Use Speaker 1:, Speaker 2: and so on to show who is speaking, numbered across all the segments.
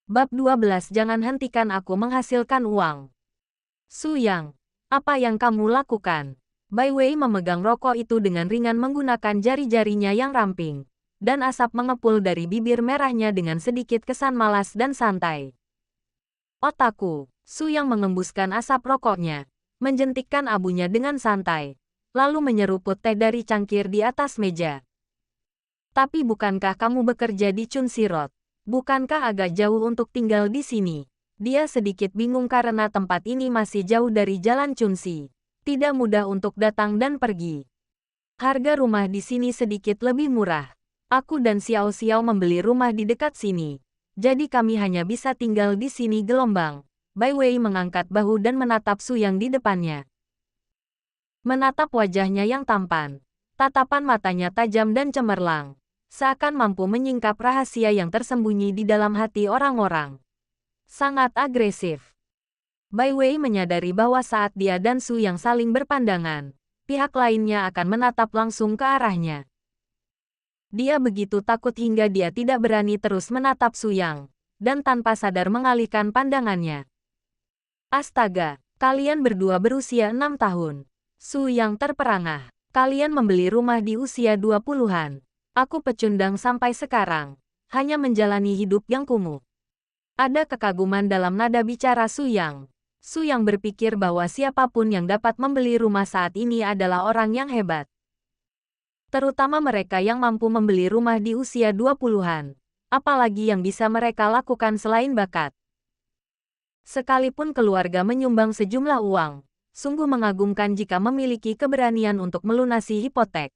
Speaker 1: Bab 12 Jangan hentikan aku menghasilkan uang. Su Yang, apa yang kamu lakukan? Bai Wei memegang rokok itu dengan ringan menggunakan jari-jarinya yang ramping, dan asap mengepul dari bibir merahnya dengan sedikit kesan malas dan santai. Otakku, Su Yang mengembuskan asap rokoknya, menjentikkan abunya dengan santai, lalu menyeruput teh dari cangkir di atas meja. Tapi bukankah kamu bekerja di Chun Sirot? Bukankah agak jauh untuk tinggal di sini? Dia sedikit bingung karena tempat ini masih jauh dari Jalan Chunsi. Tidak mudah untuk datang dan pergi. Harga rumah di sini sedikit lebih murah. Aku dan Xiao Xiao membeli rumah di dekat sini. Jadi kami hanya bisa tinggal di sini gelombang. Bai Wei mengangkat bahu dan menatap Su Yang di depannya. Menatap wajahnya yang tampan. Tatapan matanya tajam dan cemerlang. Seakan mampu menyingkap rahasia yang tersembunyi di dalam hati orang-orang. Sangat agresif. Bai Wei menyadari bahwa saat dia dan Su Yang saling berpandangan, pihak lainnya akan menatap langsung ke arahnya. Dia begitu takut hingga dia tidak berani terus menatap Su Yang, dan tanpa sadar mengalihkan pandangannya. Astaga, kalian berdua berusia 6 tahun. Su Yang terperangah. Kalian membeli rumah di usia 20-an. Aku pecundang sampai sekarang, hanya menjalani hidup yang kumuh. Ada kekaguman dalam nada bicara Su Yang. Su Yang berpikir bahwa siapapun yang dapat membeli rumah saat ini adalah orang yang hebat. Terutama mereka yang mampu membeli rumah di usia 20-an. Apalagi yang bisa mereka lakukan selain bakat. Sekalipun keluarga menyumbang sejumlah uang, sungguh mengagumkan jika memiliki keberanian untuk melunasi hipotek.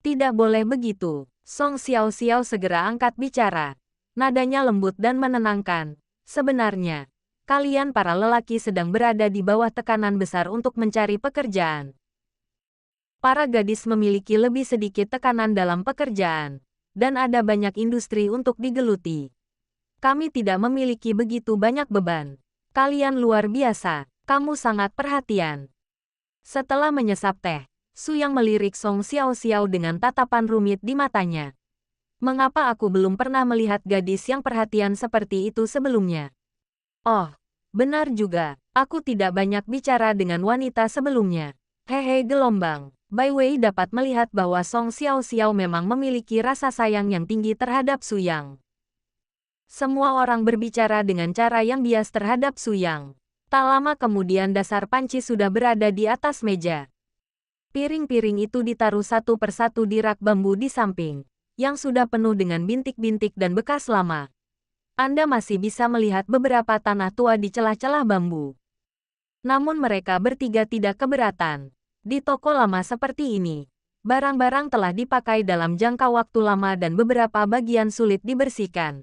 Speaker 1: Tidak boleh begitu. Song Xiao Xiao segera angkat bicara. Nadanya lembut dan menenangkan. Sebenarnya, kalian para lelaki sedang berada di bawah tekanan besar untuk mencari pekerjaan. Para gadis memiliki lebih sedikit tekanan dalam pekerjaan, dan ada banyak industri untuk digeluti. Kami tidak memiliki begitu banyak beban. Kalian luar biasa. Kamu sangat perhatian. Setelah menyesap teh, Su Yang melirik Song Xiao Xiao dengan tatapan rumit di matanya. Mengapa aku belum pernah melihat gadis yang perhatian seperti itu sebelumnya? Oh, benar juga. Aku tidak banyak bicara dengan wanita sebelumnya. Hehe gelombang. Bai Wei dapat melihat bahwa Song Xiao Xiao memang memiliki rasa sayang yang tinggi terhadap Su Yang. Semua orang berbicara dengan cara yang bias terhadap Su Yang. Tak lama kemudian dasar panci sudah berada di atas meja. Piring-piring itu ditaruh satu persatu di rak bambu di samping, yang sudah penuh dengan bintik-bintik dan bekas lama. Anda masih bisa melihat beberapa tanah tua di celah-celah bambu. Namun mereka bertiga tidak keberatan. Di toko lama seperti ini, barang-barang telah dipakai dalam jangka waktu lama dan beberapa bagian sulit dibersihkan.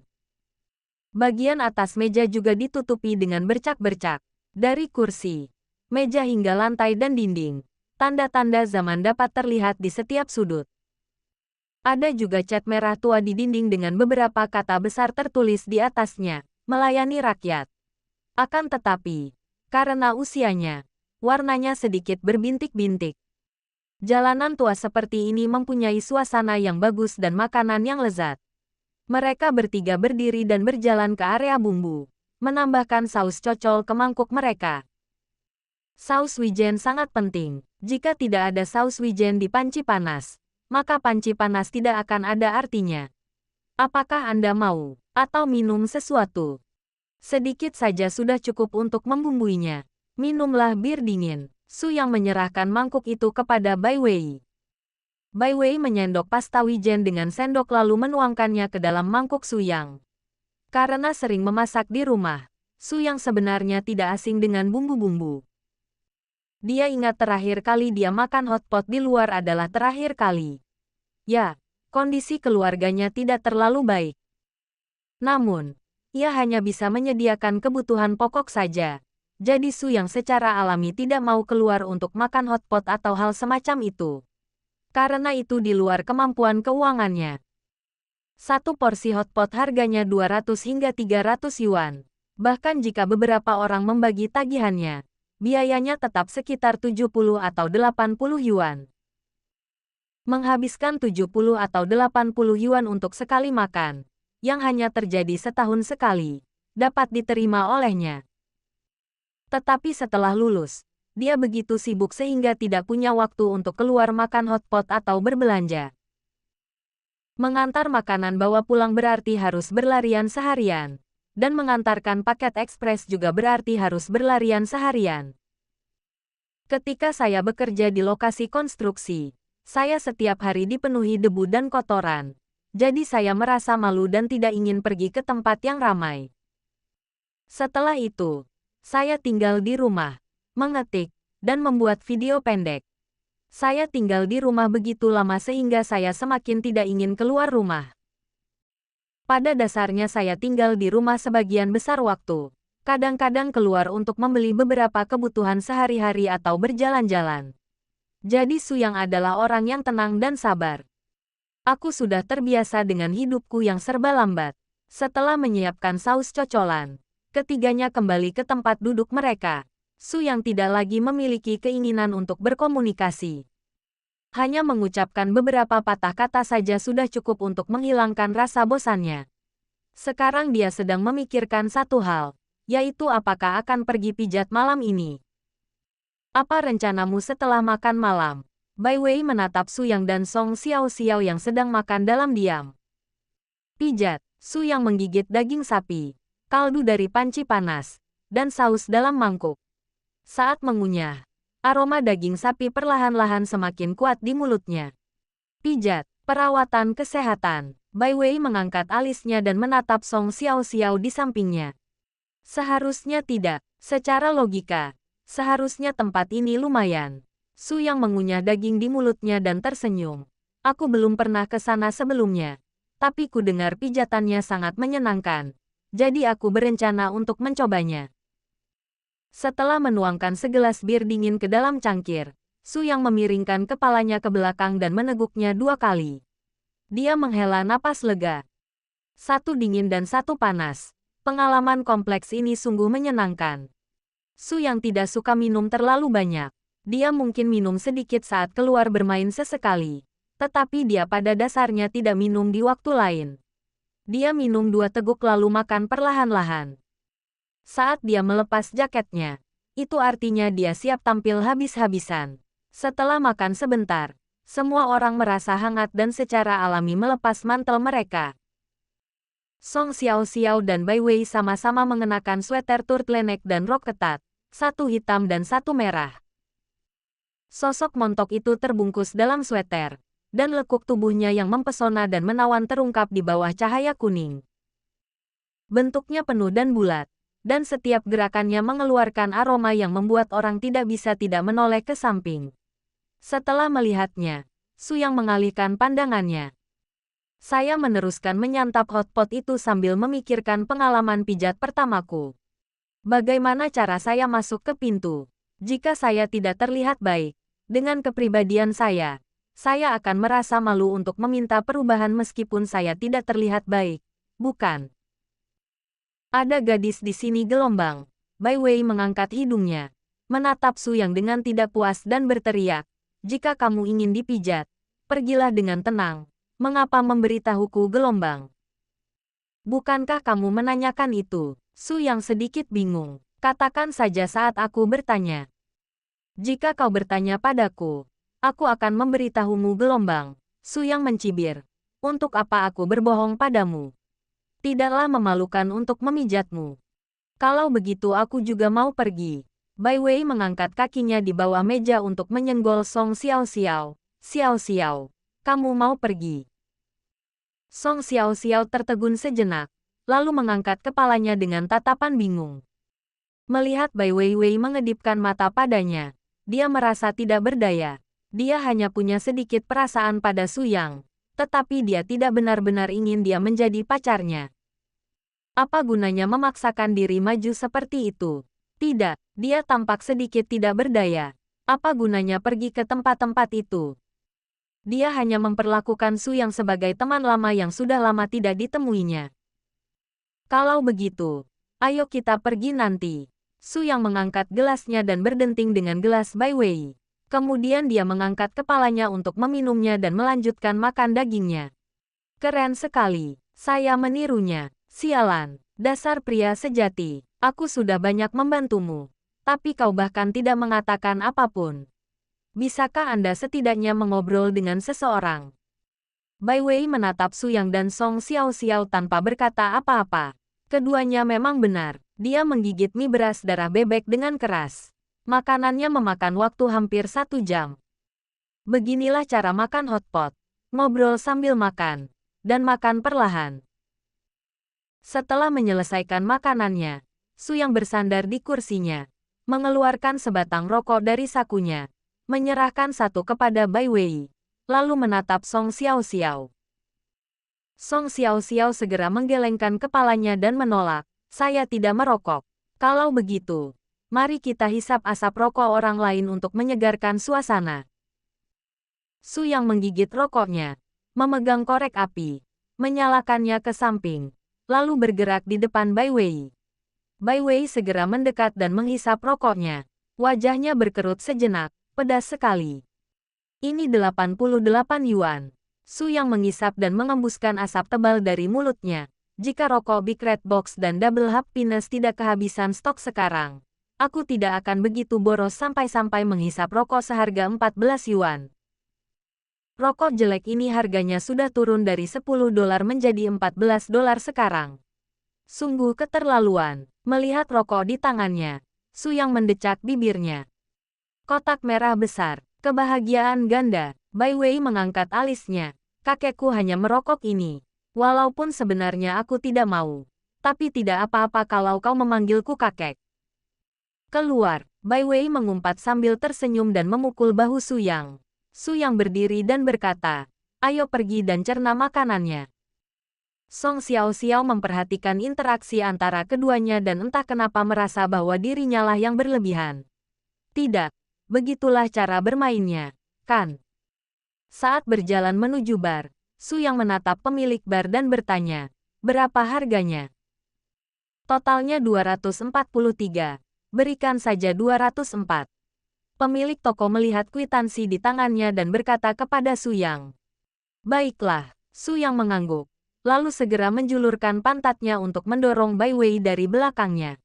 Speaker 1: Bagian atas meja juga ditutupi dengan bercak-bercak. Dari kursi, meja hingga lantai dan dinding. Tanda-tanda zaman dapat terlihat di setiap sudut. Ada juga cat merah tua di dinding dengan beberapa kata besar tertulis di atasnya, melayani rakyat. Akan tetapi, karena usianya, warnanya sedikit berbintik-bintik. Jalanan tua seperti ini mempunyai suasana yang bagus dan makanan yang lezat. Mereka bertiga berdiri dan berjalan ke area bumbu, menambahkan saus cocol ke mangkuk mereka. Saus wijen sangat penting. Jika tidak ada saus wijen di panci panas, maka panci panas tidak akan ada artinya. Apakah Anda mau atau minum sesuatu? Sedikit saja sudah cukup untuk membumbuinya. Minumlah bir dingin. Su Yang menyerahkan mangkuk itu kepada Bai Wei. Bai Wei menyendok pasta wijen dengan sendok lalu menuangkannya ke dalam mangkuk Su Yang. Karena sering memasak di rumah, Su Yang sebenarnya tidak asing dengan bumbu-bumbu. Dia ingat terakhir kali dia makan hotpot di luar adalah terakhir kali. Ya, kondisi keluarganya tidak terlalu baik. Namun, ia hanya bisa menyediakan kebutuhan pokok saja. Jadi Su Yang secara alami tidak mau keluar untuk makan hotpot atau hal semacam itu. Karena itu di luar kemampuan keuangannya. Satu porsi hotpot harganya 200 hingga 300 yuan. Bahkan jika beberapa orang membagi tagihannya, biayanya tetap sekitar 70 atau 80 yuan. Menghabiskan 70 atau 80 yuan untuk sekali makan, yang hanya terjadi setahun sekali, dapat diterima olehnya. Tetapi setelah lulus, dia begitu sibuk sehingga tidak punya waktu untuk keluar makan hotpot atau berbelanja. Mengantar makanan bawa pulang berarti harus berlarian seharian, dan mengantarkan paket ekspres juga berarti harus berlarian seharian. Ketika saya bekerja di lokasi konstruksi, saya setiap hari dipenuhi debu dan kotoran, jadi saya merasa malu dan tidak ingin pergi ke tempat yang ramai. Setelah itu, saya tinggal di rumah, mengetik, dan membuat video pendek. Saya tinggal di rumah begitu lama sehingga saya semakin tidak ingin keluar rumah. Pada dasarnya saya tinggal di rumah sebagian besar waktu, kadang-kadang keluar untuk membeli beberapa kebutuhan sehari-hari atau berjalan-jalan. Jadi Su Yang adalah orang yang tenang dan sabar. Aku sudah terbiasa dengan hidupku yang serba lambat. Setelah menyiapkan saus cocolan, ketiganya kembali ke tempat duduk mereka. Su Yang tidak lagi memiliki keinginan untuk berkomunikasi. Hanya mengucapkan beberapa patah kata saja sudah cukup untuk menghilangkan rasa bosannya. Sekarang dia sedang memikirkan satu hal, yaitu apakah akan pergi pijat malam ini. Apa rencanamu setelah makan malam? Bai Wei menatap Su Yang dan Song Xiao-Xiao yang sedang makan dalam diam. Pijat, Su Yang menggigit daging sapi, kaldu dari panci panas, dan saus dalam mangkuk. Saat mengunyah, aroma daging sapi perlahan-lahan semakin kuat di mulutnya. Pijat, perawatan kesehatan. Bai Wei mengangkat alisnya dan menatap Song Xiao-Xiao di sampingnya. Seharusnya tidak, secara logika. Seharusnya tempat ini lumayan. Su Yang mengunyah daging di mulutnya dan tersenyum. Aku belum pernah ke sana sebelumnya, tapi ku dengar pijatannya sangat menyenangkan. Jadi aku berencana untuk mencobanya. Setelah menuangkan segelas bir dingin ke dalam cangkir, Su Yang memiringkan kepalanya ke belakang dan meneguknya 2 kali. Dia menghela napas lega. Satu dingin dan satu panas. Pengalaman kompleks ini sungguh menyenangkan. Su Yang tidak suka minum terlalu banyak. Dia mungkin minum sedikit saat keluar bermain sesekali, tetapi dia pada dasarnya tidak minum di waktu lain. Dia minum 2 teguk lalu makan perlahan-lahan. Saat dia melepas jaketnya, itu artinya dia siap tampil habis-habisan. Setelah makan sebentar, semua orang merasa hangat dan secara alami melepas mantel mereka. Song Xiao-Xiao dan Bai Wei sama-sama mengenakan sweater turtleneck dan rok ketat, satu hitam dan satu merah. Sosok montok itu terbungkus dalam sweater, dan lekuk tubuhnya yang mempesona dan menawan terungkap di bawah cahaya kuning. Bentuknya penuh dan bulat, dan setiap gerakannya mengeluarkan aroma yang membuat orang tidak bisa tidak menoleh ke samping. Setelah melihatnya, Su Yang mengalihkan pandangannya. Saya meneruskan menyantap hotpot itu sambil memikirkan pengalaman pijat pertamaku. Bagaimana cara saya masuk ke pintu? Jika saya tidak terlihat baik, dengan kepribadian saya akan merasa malu untuk meminta perubahan meskipun saya tidak terlihat baik, bukan? Ada gadis di sini gelombang. Bai Wei mengangkat hidungnya, menatap Su Yang dengan tidak puas dan berteriak, jika kamu ingin dipijat, pergilah dengan tenang. Mengapa memberitahuku gelombang? Bukankah kamu menanyakan itu? Su Yang sedikit bingung. Katakan saja saat aku bertanya. Jika kau bertanya padaku, aku akan memberitahumu gelombang. Su Yang mencibir. Untuk apa aku berbohong padamu? Tidaklah memalukan untuk memijatmu. Kalau begitu aku juga mau pergi. Bai Wei mengangkat kakinya di bawah meja untuk menyenggol Song Xiao-Xiao. Xiao-Xiao, kamu mau pergi? Song Xiao-Xiao tertegun sejenak, lalu mengangkat kepalanya dengan tatapan bingung. Melihat Bai Weiwei mengedipkan mata padanya, dia merasa tidak berdaya. Dia hanya punya sedikit perasaan pada Su Yang, tetapi dia tidak benar-benar ingin dia menjadi pacarnya. Apa gunanya memaksakan diri maju seperti itu? Tidak, dia tampak sedikit tidak berdaya. Apa gunanya pergi ke tempat-tempat itu? Dia hanya memperlakukan Su Yang sebagai teman lama yang sudah lama tidak ditemuinya. Kalau begitu, ayo kita pergi nanti. Su Yang mengangkat gelasnya dan berdenting dengan gelas Bai Wei. Kemudian dia mengangkat kepalanya untuk meminumnya dan melanjutkan makan dagingnya. Keren sekali. Saya menirunya. Sialan, dasar pria sejati. Aku sudah banyak membantumu. Tapi kau bahkan tidak mengatakan apapun. Bisakah Anda setidaknya mengobrol dengan seseorang? Bai Wei menatap Su Yang dan Song Xiao tanpa berkata apa-apa. Keduanya memang benar. Dia menggigit mie beras darah bebek dengan keras. Makanannya memakan waktu hampir 1 jam. Beginilah cara makan hotpot. Ngobrol sambil makan. Dan makan perlahan. Setelah menyelesaikan makanannya, Su Yang bersandar di kursinya, mengeluarkan sebatang rokok dari sakunya, menyerahkan satu kepada Bai Wei, lalu menatap Song Xiao. Song Xiao segera menggelengkan kepalanya dan menolak, saya tidak merokok. Kalau begitu, mari kita hisap asap rokok orang lain untuk menyegarkan suasana. Su Yang menggigit rokoknya, memegang korek api, menyalakannya ke samping, lalu bergerak di depan Bai Wei. Bai Wei segera mendekat dan menghisap rokoknya. Wajahnya berkerut sejenak, pedas sekali. Ini 88 yuan. Su Yang mengisap dan mengembuskan asap tebal dari mulutnya. Jika rokok Big Red Box dan Double Happiness tidak kehabisan stok sekarang, aku tidak akan begitu boros sampai-sampai menghisap rokok seharga 14 yuan. Rokok jelek ini harganya sudah turun dari $10 menjadi $14 sekarang. Sungguh keterlaluan. Melihat rokok di tangannya, Su Yang mendecak bibirnya. Kotak merah besar, kebahagiaan ganda. Bai Wei mengangkat alisnya. Kakekku hanya merokok ini. Walaupun sebenarnya aku tidak mau. Tapi tidak apa-apa kalau kau memanggilku kakek. Keluar, Bai Wei mengumpat sambil tersenyum dan memukul bahu Su Yang. Su Yang berdiri dan berkata, ayo pergi dan cerna makanannya. Song Xiao memperhatikan interaksi antara keduanya dan entah kenapa merasa bahwa dirinya lah yang berlebihan. Tidak, begitulah cara bermainnya, kan? Saat berjalan menuju bar, Su Yang menatap pemilik bar dan bertanya, berapa harganya? Totalnya 243, berikan saja 204. Pemilik toko melihat kwitansi di tangannya dan berkata kepada Su Yang. Baiklah, Su Yang mengangguk, lalu segera menjulurkan pantatnya untuk mendorong Bai Wei dari belakangnya.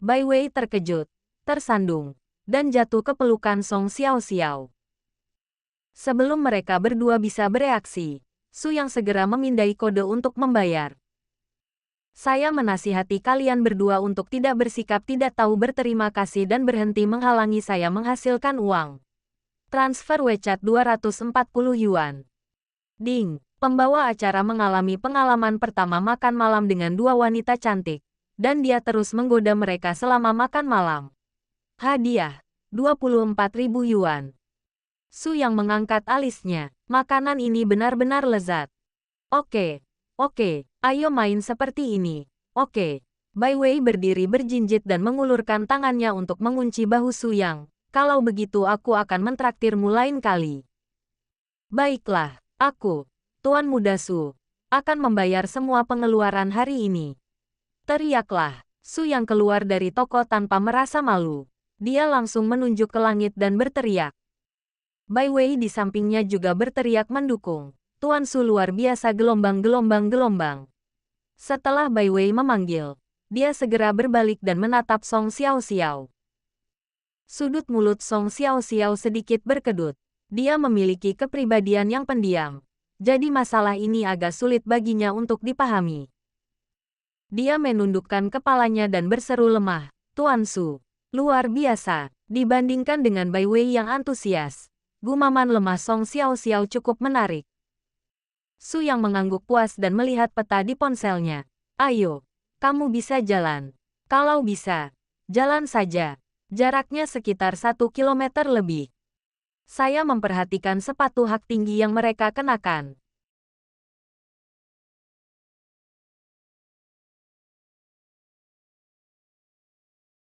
Speaker 1: Bai Wei terkejut, tersandung, dan jatuh ke pelukan Song Xiao. Sebelum mereka berdua bisa bereaksi, Su Yang segera memindai kode untuk membayar. Saya menasihati kalian berdua untuk tidak bersikap tidak tahu berterima kasih dan berhenti menghalangi saya menghasilkan uang. Transfer WeChat 240 yuan. Ding, pembawa acara mengalami pengalaman pertama makan malam dengan dua wanita cantik, dan dia terus menggoda mereka selama makan malam. Hadiah, 24.000 yuan. Su Yang mengangkat alisnya, makanan ini benar-benar lezat. Oke, ayo main seperti ini. Oke. Bai Wei berdiri berjinjit dan mengulurkan tangannya untuk mengunci bahu Su Yang. Kalau begitu aku akan mentraktirmu lain kali. Baiklah, aku, Tuan Muda Su, akan membayar semua pengeluaran hari ini. Teriaklah. Su Yang keluar dari toko tanpa merasa malu. Dia langsung menunjuk ke langit dan berteriak. Bai Wei di sampingnya juga berteriak mendukung. Tuan Su luar biasa gelombang. Setelah Bai Wei memanggil, dia segera berbalik dan menatap Song Xiao. Sudut mulut Song Xiao sedikit berkedut. Dia memiliki kepribadian yang pendiam. Jadi masalah ini agak sulit baginya untuk dipahami. Dia menundukkan kepalanya dan berseru lemah, Tuan Su, luar biasa. Dibandingkan dengan Bai Wei yang antusias, gumaman lemah Song Xiao cukup menarik. Su Yang mengangguk puas dan melihat peta di ponselnya. Ayo, kamu bisa jalan. Kalau bisa, jalan saja. Jaraknya sekitar 1 kilometer lebih. Saya memperhatikan sepatu hak tinggi yang mereka kenakan.